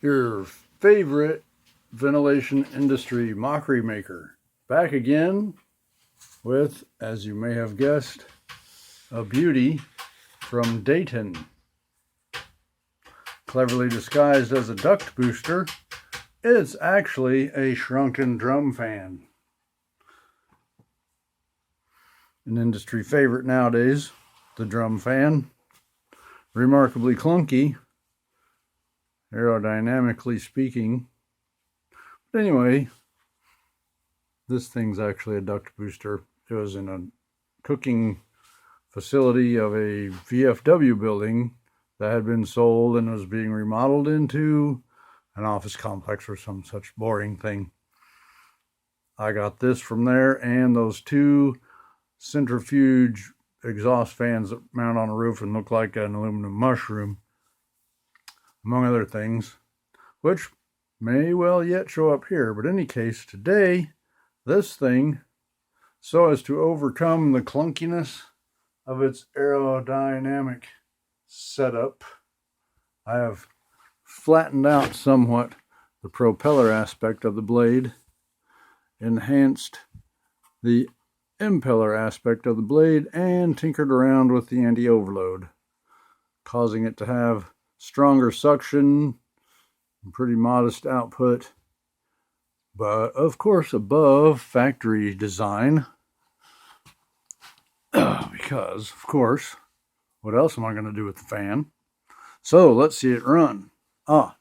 Your favorite ventilation industry mockery maker. Back again with, as you may have guessed, a beauty from Dayton. Cleverly disguised as a duct booster, it's actually a shrunken drum fan. An industry favorite nowadays, the drum fan. Remarkably clunky, aerodynamically speaking. But anyway, this thing's actually a duct booster. It was in a cooking facility of a VFW building that had been sold and was being remodeled into an office complex or some such boring thing. I got this from there and those two centrifuge exhaust fans that mount on a roof and look like an aluminum mushroom, among other things, which may well yet show up here. But in any case, today, this thing, so as to overcome the clunkiness of its aerodynamic setup, I have flattened out somewhat the propeller aspect of the blade, enhanced the impeller aspect of the blade, and tinkered around with the anti-overload, causing it to have stronger suction and pretty modest output, but of course above factory design, because of course, what else am I going to do with the fan? So let's see it run.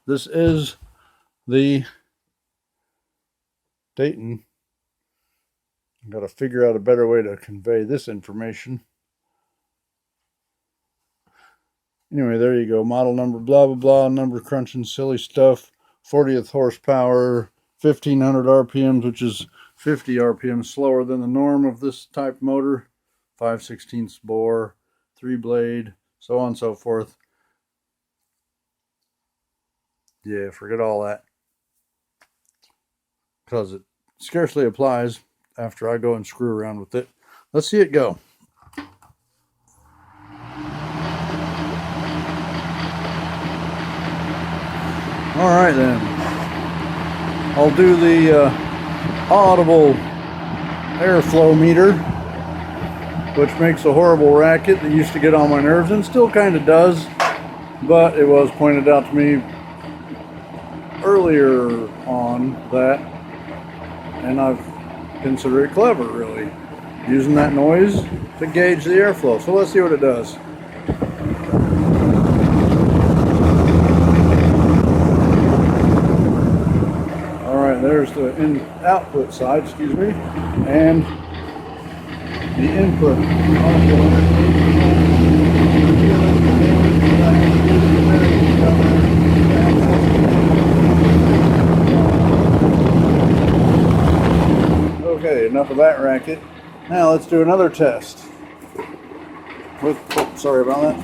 This is the Dayton. I've got to figure out a better way to convey this information. Anyway, there you go. Model number, blah, blah, blah, number crunching, silly stuff. 40th horsepower, 1500 RPMs, which is 50 RPMs slower than the norm of this type motor. 5/16 bore, 3-blade, so on and so forth. Yeah, forget all that, because it scarcely applies after I go and screw around with it. Let's see it go. Alright then. I'll do the audible airflow meter, which makes a horrible racket that used to get on my nerves and still kind of does, but it was pointed out to me earlier on that, and I've considered it clever, really, using that noise to gauge the airflow. So let's see what it does. Alright, there's the output side, excuse me, and the input. Okay, enough of that racket. Now let's do another test. Sorry about that.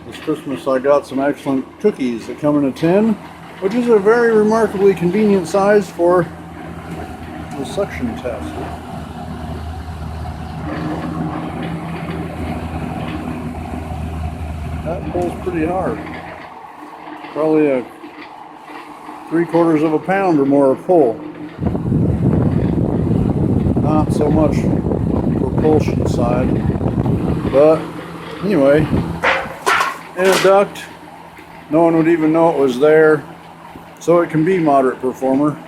This Christmas I got some excellent cookies that come in a tin, which is a very remarkably convenient size for the suction test. That pulls pretty hard. Probably a 3/4 pound or more of pull. Not so much propulsion side, but anyway, in a duct, no one would even know it was there, so it can be moderate performer.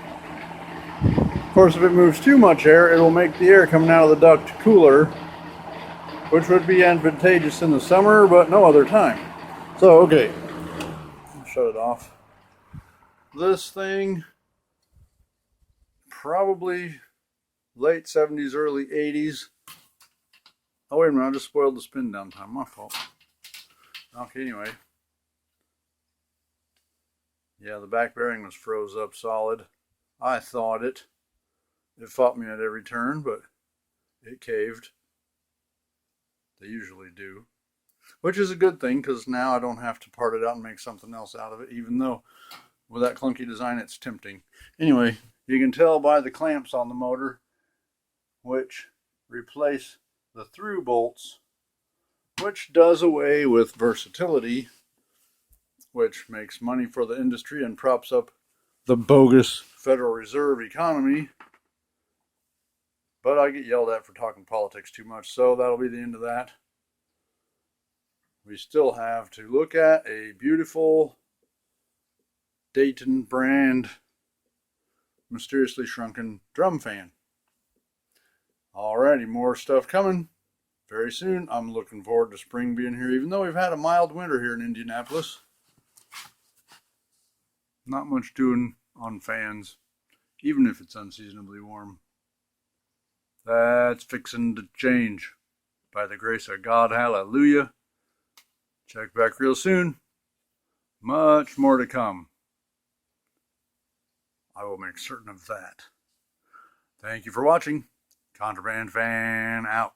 Of course, if it moves too much air, it will make the air coming out of the duct cooler, which would be advantageous in the summer, but no other time. So, okay, shut it off. This thing, probably late 70s, early 80s. Oh, wait a minute, I just spoiled the spin down time. My fault. Okay, anyway. Yeah, the back bearing was froze up solid. I thawed it. It fought me at every turn, but it caved. They usually do. Which is a good thing, because now I don't have to part it out and make something else out of it, even though with that clunky design it's tempting. Anyway, you can tell by the clamps on the motor, which replace the through bolts, which does away with versatility which makes money for the industry and props up the bogus Federal Reserve economy. But I get yelled at for talking politics too much, so that'll be the end of that. We still have to look at a beautiful Dayton brand mysteriously shrunken drum fan. Alrighty, more stuff coming very soon. I'm looking forward to spring being here, even though we've had a mild winter here in Indianapolis. Not much doing on fans, even if it's unseasonably warm. That's fixing to change. By the grace of God, hallelujah. Check back real soon. Much more to come. I will make certain of that. Thank you for watching. Contraband Fan out.